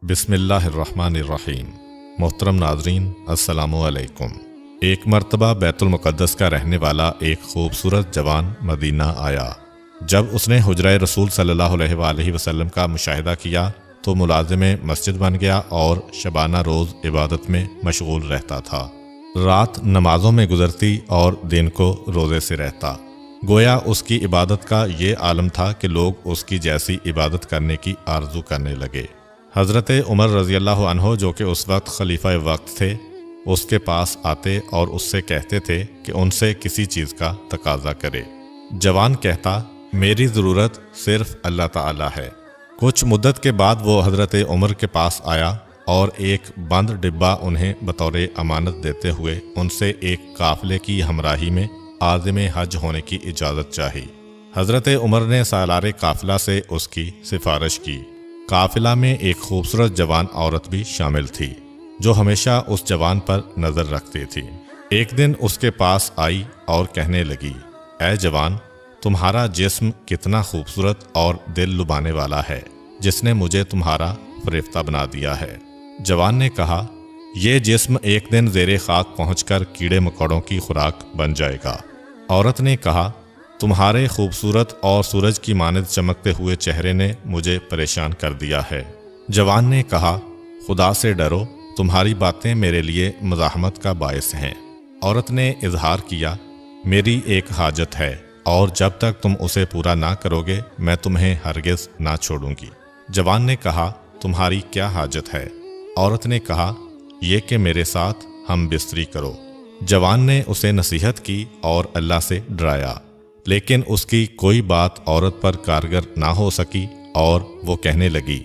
بسم اللہ الرحمن الرحیم۔ محترم ناظرین، السلام علیکم۔ ایک مرتبہ بیت المقدس کا رہنے والا ایک خوبصورت جوان مدینہ آیا۔ جب اس نے حجرہ رسول صلی اللہ علیہ وآلہ وسلم کا مشاہدہ کیا تو ملازم مسجد بن گیا اور شبانہ روز عبادت میں مشغول رہتا تھا۔ رات نمازوں میں گزرتی اور دن کو روزے سے رہتا۔ گویا اس کی عبادت کا یہ عالم تھا کہ لوگ اس کی جیسی عبادت کرنے کی آرزو کرنے لگے۔ حضرت عمر رضی اللہ عنہ جو کہ اس وقت خلیفہ وقت تھے، اس کے پاس آتے اور اس سے کہتے تھے کہ ان سے کسی چیز کا تقاضا کرے۔ جوان کہتا، میری ضرورت صرف اللہ تعالی ہے۔ کچھ مدت کے بعد وہ حضرت عمر کے پاس آیا اور ایک بند ڈبہ انہیں بطور امانت دیتے ہوئے ان سے ایک قافلے کی ہمراہی میں عازم حج ہونے کی اجازت چاہی۔ حضرت عمر نے سالار قافلہ سے اس کی سفارش کی۔ قافلہ میں ایک خوبصورت جوان عورت بھی شامل تھی جو ہمیشہ اس جوان پر نظر رکھتی تھی۔ ایک دن اس کے پاس آئی اور کہنے لگی، اے جوان، تمہارا جسم کتنا خوبصورت اور دل لبانے والا ہے، جس نے مجھے تمہارا فریفتہ بنا دیا ہے۔ جوان نے کہا، یہ جسم ایک دن زیر خاک پہنچ کر کیڑے مکوڑوں کی خوراک بن جائے گا۔ عورت نے کہا، تمہارے خوبصورت اور سورج کی مانند چمکتے ہوئے چہرے نے مجھے پریشان کر دیا ہے۔ جوان نے کہا، خدا سے ڈرو، تمہاری باتیں میرے لیے مزاحمت کا باعث ہیں۔ عورت نے اظہار کیا، میری ایک حاجت ہے اور جب تک تم اسے پورا نہ کرو گے میں تمہیں ہرگز نہ چھوڑوں گی۔ جوان نے کہا، تمہاری کیا حاجت ہے؟ عورت نے کہا، یہ کہ میرے ساتھ ہم بستری کرو۔ جوان نے اسے نصیحت کی اور اللہ سے ڈرایا، لیکن اس کی کوئی بات عورت پر کارگر نہ ہو سکی اور وہ کہنے لگی،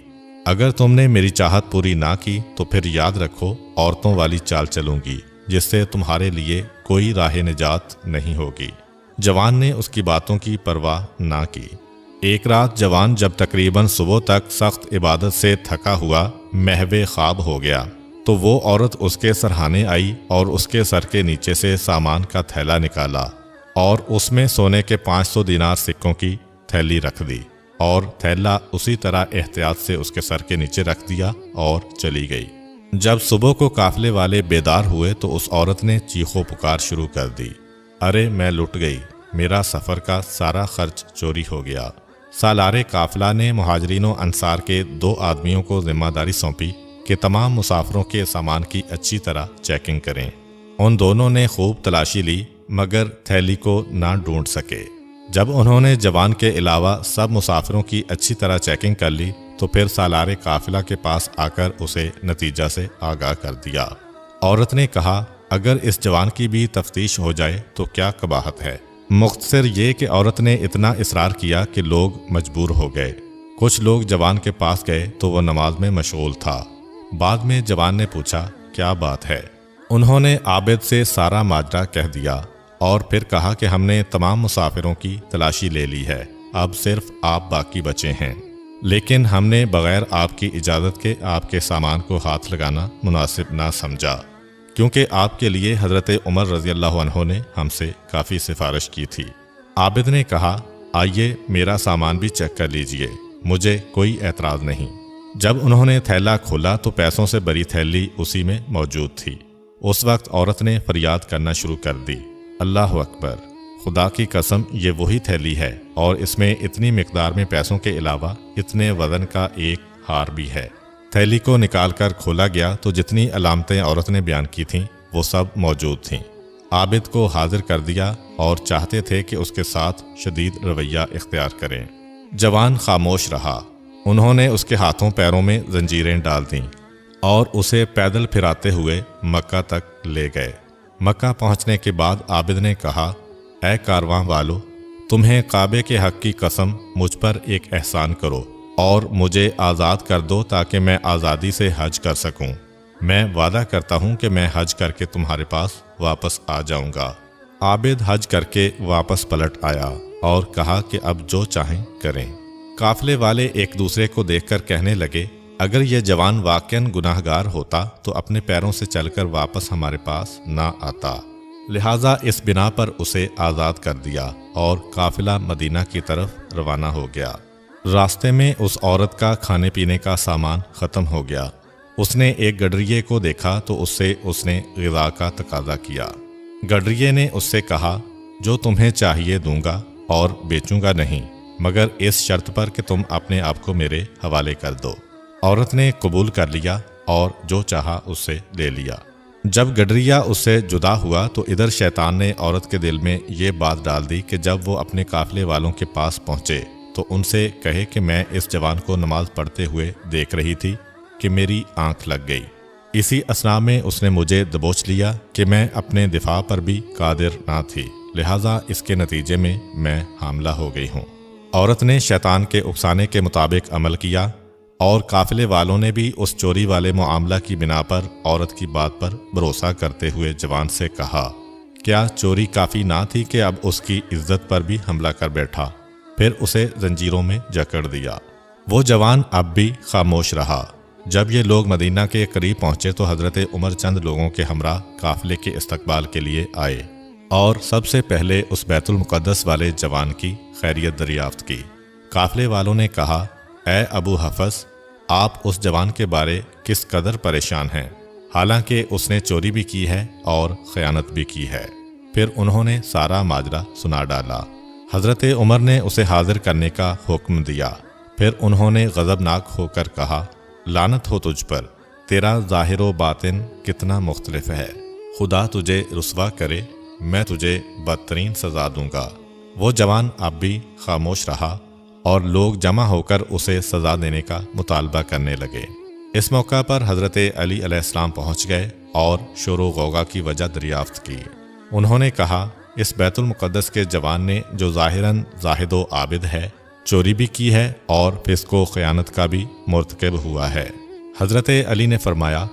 اگر تم نے میری چاہت پوری نہ کی تو پھر یاد رکھو عورتوں والی چال چلوں گی جس سے تمہارے لیے کوئی راہ نجات نہیں ہوگی۔ جوان نے اس کی باتوں کی پرواہ نہ کی۔ ایک رات جوان جب تقریباً صبح تک سخت عبادت سے تھکا ہوا محو خواب ہو گیا تو وہ عورت اس کے سرہانے آئی اور اس کے سر کے نیچے سے سامان کا تھیلا نکالا اور اس میں سونے کے 500 دینار سکوں کی تھیلی رکھ دی اور تھیلا اسی طرح احتیاط سے اس کے سر کے نیچے رکھ دیا اور چلی گئی۔ جب صبح کو قافلے والے بیدار ہوئے تو اس عورت نے چیخو پکار شروع کر دی، ارے میں لٹ گئی، میرا سفر کا سارا خرچ چوری ہو گیا۔ سالار قافلہ نے مہاجرین و انصار کے 2 آدمیوں کو ذمہ داری سونپی کہ تمام مسافروں کے سامان کی اچھی طرح چیکنگ کریں۔ ان دونوں نے خوب تلاشی لی مگر تھیلی کو نہ ڈھونڈ سکے۔ جب انہوں نے جوان کے علاوہ سب مسافروں کی اچھی طرح چیکنگ کر لی تو پھر سالار قافلہ کے پاس آ کر اسے نتیجہ سے آگاہ کر دیا۔ عورت نے کہا، اگر اس جوان کی بھی تفتیش ہو جائے تو کیا قباحت ہے۔ مختصر یہ کہ عورت نے اتنا اصرار کیا کہ لوگ مجبور ہو گئے۔ کچھ لوگ جوان کے پاس گئے تو وہ نماز میں مشغول تھا۔ بعد میں جوان نے پوچھا، کیا بات ہے؟ انہوں نے عابد سے سارا ماجرا کہہ دیا اور پھر کہا کہ ہم نے تمام مسافروں کی تلاشی لے لی ہے، اب صرف آپ باقی بچے ہیں، لیکن ہم نے بغیر آپ کی اجازت کے آپ کے سامان کو ہاتھ لگانا مناسب نہ سمجھا، کیونکہ آپ کے لیے حضرت عمر رضی اللہ عنہ نے ہم سے کافی سفارش کی تھی۔ عابد نے کہا، آئیے میرا سامان بھی چیک کر لیجئے، مجھے کوئی اعتراض نہیں۔ جب انہوں نے تھیلا کھولا تو پیسوں سے بری تھیلی اسی میں موجود تھی۔ اس وقت عورت نے فریاد کرنا شروع کر دی، اللہ اکبر، خدا کی قسم یہ وہی تھیلی ہے اور اس میں اتنی مقدار میں پیسوں کے علاوہ اتنے وزن کا ایک ہار بھی ہے۔ تھیلی کو نکال کر کھولا گیا تو جتنی علامتیں عورت نے بیان کی تھیں وہ سب موجود تھیں۔ عابد کو حاضر کر دیا اور چاہتے تھے کہ اس کے ساتھ شدید رویہ اختیار کریں۔ جوان خاموش رہا۔ انہوں نے اس کے ہاتھوں پیروں میں زنجیریں ڈال دیں اور اسے پیدل پھراتے ہوئے مکہ تک لے گئے۔ مکہ پہنچنے کے بعد عابد نے کہا، اے کارواں والو، تمہیں کعبے کے حق کی قسم مجھ پر ایک احسان کرو اور مجھے آزاد کر دو تاکہ میں آزادی سے حج کر سکوں۔ میں وعدہ کرتا ہوں کہ میں حج کر کے تمہارے پاس واپس آ جاؤں گا۔ عابد حج کر کے واپس پلٹ آیا اور کہا کہ اب جو چاہیں کریں۔ قافلے والے ایک دوسرے کو دیکھ کر کہنے لگے، اگر یہ جوان واقعاً گناہ گار ہوتا تو اپنے پیروں سے چل کر واپس ہمارے پاس نہ آتا، لہٰذا اس بنا پر اسے آزاد کر دیا اور قافلہ مدینہ کی طرف روانہ ہو گیا۔ راستے میں اس عورت کا کھانے پینے کا سامان ختم ہو گیا۔ اس نے ایک گڈریے کو دیکھا تو اس نے غذا کا تقاضا کیا۔ گڈریے نے اس سے کہا، جو تمہیں چاہیے دوں گا اور بیچوں گا نہیں، مگر اس شرط پر کہ تم اپنے آپ کو میرے حوالے کر دو۔ عورت نے قبول کر لیا اور جو چاہا اس سے لے لیا۔ جب گڈریا اس سے جدا ہوا تو ادھر شیطان نے عورت کے دل میں یہ بات ڈال دی کہ جب وہ اپنے قافلے والوں کے پاس پہنچے تو ان سے کہے کہ میں اس جوان کو نماز پڑھتے ہوئے دیکھ رہی تھی کہ میری آنکھ لگ گئی۔ اسی اثنا میں اس نے مجھے دبوچ لیا کہ میں اپنے دفاع پر بھی قادر نہ تھی، لہٰذا اس کے نتیجے میں حاملہ ہو گئی ہوں۔ عورت نے شیطان کے اکسانے کے مطابق عمل کیا اور قافلے والوں نے بھی اس چوری والے معاملہ کی بنا پر عورت کی بات پر بھروسہ کرتے ہوئے جوان سے کہا، کیا چوری کافی نہ تھی کہ اب اس کی عزت پر بھی حملہ کر بیٹھا؟ پھر اسے زنجیروں میں جکڑ دیا۔ وہ جوان اب بھی خاموش رہا۔ جب یہ لوگ مدینہ کے قریب پہنچے تو حضرت عمر چند لوگوں کے ہمراہ قافلے کے استقبال کے لیے آئے اور سب سے پہلے اس بیت المقدس والے جوان کی خیریت دریافت کی۔ قافلے والوں نے کہا، اے ابو حفص، آپ اس جوان کے بارے کس قدر پریشان ہیں، حالانکہ اس نے چوری بھی کی ہے اور خیانت بھی کی ہے۔ پھر انہوں نے سارا ماجرا سنا ڈالا۔ حضرت عمر نے اسے حاضر کرنے کا حکم دیا۔ پھر انہوں نے غضبناک ہو کر کہا، لعنت ہو تجھ پر، تیرا ظاہر و باطن کتنا مختلف ہے، خدا تجھے رسوا کرے، میں تجھے بدترین سزا دوں گا۔ وہ جوان اب بھی خاموش رہا اور لوگ جمع ہو کر اسے سزا دینے کا مطالبہ کرنے لگے۔ اس موقع پر حضرت علی علیہ السلام پہنچ گئے اور شور و غوغا کی وجہ دریافت کی۔ انہوں نے کہا، اس بیت المقدس کے جوان نے جو ظاہراً زاہد و عابد ہے، چوری بھی کی ہے اور فسق و خیانت کا بھی مرتکب ہوا ہے۔ حضرت علی نے فرمایا،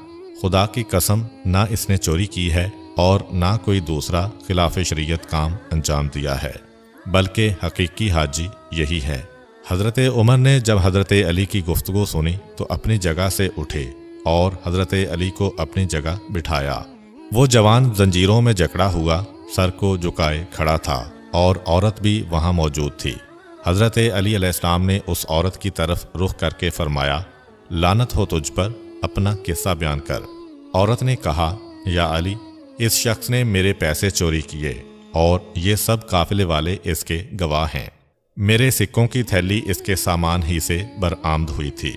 خدا کی قسم، نہ اس نے چوری کی ہے اور نہ کوئی دوسرا خلاف شریعت کام انجام دیا ہے، بلکہ حقیقی حاجی یہی ہے۔ حضرت عمر نے جب حضرت علی کی گفتگو سنی تو اپنی جگہ سے اٹھے اور حضرت علی کو اپنی جگہ بٹھایا۔ وہ جوان زنجیروں میں جکڑا ہوا سر کو جھکائے کھڑا تھا اور عورت بھی وہاں موجود تھی۔ حضرت علی علیہ السلام نے اس عورت کی طرف رخ کر کے فرمایا، لعنت ہو تجھ پر، اپنا قصہ بیان کر۔ عورت نے کہا، یا علی، اس شخص نے میرے پیسے چوری کیے اور یہ سب قافلے والے اس کے گواہ ہیں۔ میرے سکوں کی تھیلی اس کے سامان ہی سے برآمد ہوئی تھی،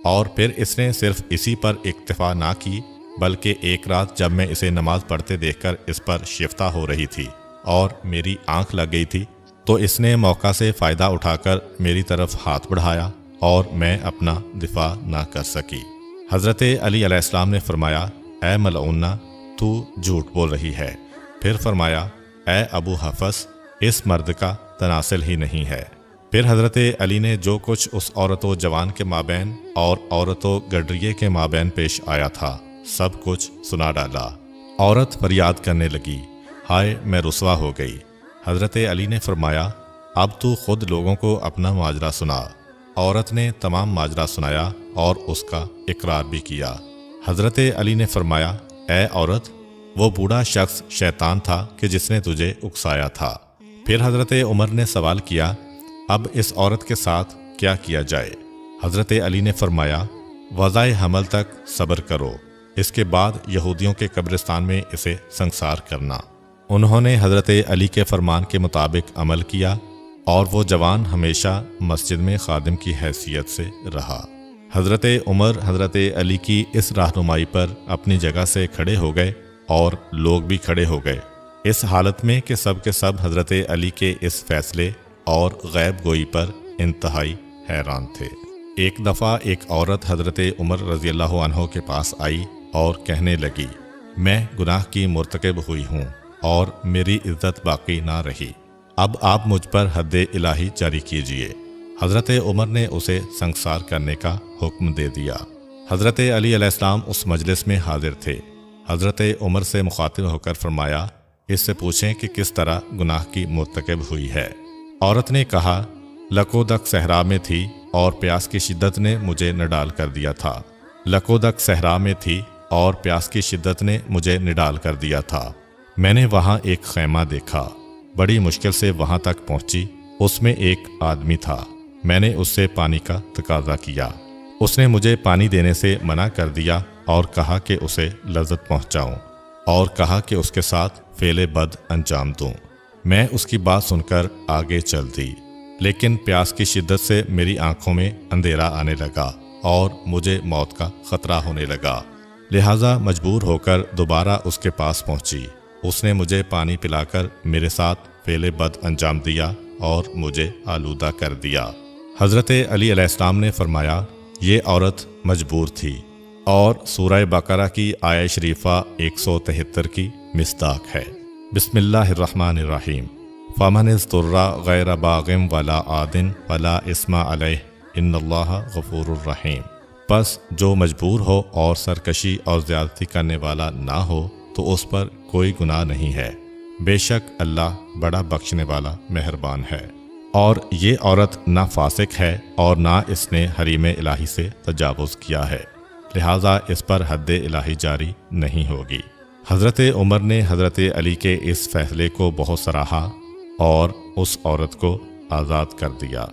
اور پھر اس نے صرف اسی پر اکتفا نہ کی بلکہ ایک رات جب میں اسے نماز پڑھتے دیکھ کر اس پر شفتہ ہو رہی تھی اور میری آنکھ لگ گئی تھی تو اس نے موقع سے فائدہ اٹھا کر میری طرف ہاتھ بڑھایا اور میں اپنا دفاع نہ کر سکی۔ حضرت علی علیہ السلام نے فرمایا، اے ملعونہ، تو جھوٹ بول رہی ہے۔ پھر فرمایا، اے ابو حفص، اس مرد کا تناسل ہی نہیں ہے۔ پھر حضرت علی نے جو کچھ اس عورت و جوان کے مابین اور عورت و گڈریے کے مابین پیش آیا تھا سب کچھ سنا ڈالا۔ عورت فریاد کرنے لگی، ہائے میں رسوا ہو گئی۔ حضرت علی نے فرمایا، اب تو خود لوگوں کو اپنا ماجرا سنا۔ عورت نے تمام ماجرا سنایا اور اس کا اقرار بھی کیا۔ حضرت علی نے فرمایا، اے عورت، وہ بوڑھا شخص شیطان تھا کہ جس نے تجھے اکسایا تھا۔ پھر حضرت عمر نے سوال کیا، اب اس عورت کے ساتھ کیا کیا جائے؟ حضرت علی نے فرمایا، وضع حمل تک صبر کرو، اس کے بعد یہودیوں کے قبرستان میں اسے سنسار کرنا۔ انہوں نے حضرت علی کے فرمان کے مطابق عمل کیا اور وہ جوان ہمیشہ مسجد میں خادم کی حیثیت سے رہا۔ حضرت عمر حضرت علی کی اس رہنمائی پر اپنی جگہ سے کھڑے ہو گئے اور لوگ بھی کھڑے ہو گئے، اس حالت میں کہ سب کے سب حضرت علی کے اس فیصلے اور غیب گوئی پر انتہائی حیران تھے۔ ایک دفعہ ایک عورت حضرت عمر رضی اللہ عنہ کے پاس آئی اور کہنے لگی، میں گناہ کی مرتکب ہوئی ہوں اور میری عزت باقی نہ رہی، اب آپ مجھ پر حد الہی جاری کیجیے۔ حضرت عمر نے اسے سنسار کرنے کا حکم دے دیا۔ حضرت علی علیہ السلام اس مجلس میں حاضر تھے۔ حضرت عمر سے مخاطب ہو کر فرمایا، اس سے پوچھیں کہ کس طرح گناہ کی مرتکب ہوئی ہے۔ عورت نے کہا، لکودک صحرا میں تھی اور پیاس کی شدت نے مجھے نڈال کر دیا تھا۔ لکودک صحرا میں تھی اور پیاس کی شدت نے مجھے نڈال کر دیا تھا۔ میں نے وہاں ایک خیمہ دیکھا، بڑی مشکل سے وہاں تک پہنچی، اس میں ایک آدمی تھا، میں نے اس سے پانی کا تقاضا کیا۔ اس نے مجھے پانی دینے سے منع کر دیا اور کہا کہ اسے لذت پہنچاؤں، اور کہا کہ اس کے ساتھ فعل بد انجام دوں۔ میں اس کی بات سن کر آگے چل دی، لیکن پیاس کی شدت سے میری آنکھوں میں اندھیرا آنے لگا اور مجھے موت کا خطرہ ہونے لگا، لہٰذا مجبور ہو کر دوبارہ اس کے پاس پہنچی۔ اس نے مجھے پانی پلا کر میرے ساتھ فعل بد انجام دیا اور مجھے آلودہ کر دیا۔ حضرت علی علیہ السلام نے فرمایا، یہ عورت مجبور تھی، اور سورہ بقرہ کی آیہ شریفہ 173 کی مصداق ہے۔ بسم اللہ الرحمن الرحیم۔ فمن اضطر غیر باغ ولا عاد فلا اثم علیہ ان اللہ غفور الرحیم۔ پس جو مجبور ہو اور سرکشی اور زیادتی کرنے والا نہ ہو تو اس پر کوئی گناہ نہیں ہے، بے شک اللہ بڑا بخشنے والا مہربان ہے۔ اور یہ عورت نہ فاسق ہے اور نہ اس نے حریم الہی سے تجاوز کیا ہے، لہٰذا اس پر حد الہی جاری نہیں ہوگی۔ حضرت عمر نے حضرت علی کے اس فیصلے کو بہت سراہا اور اس عورت کو آزاد کر دیا۔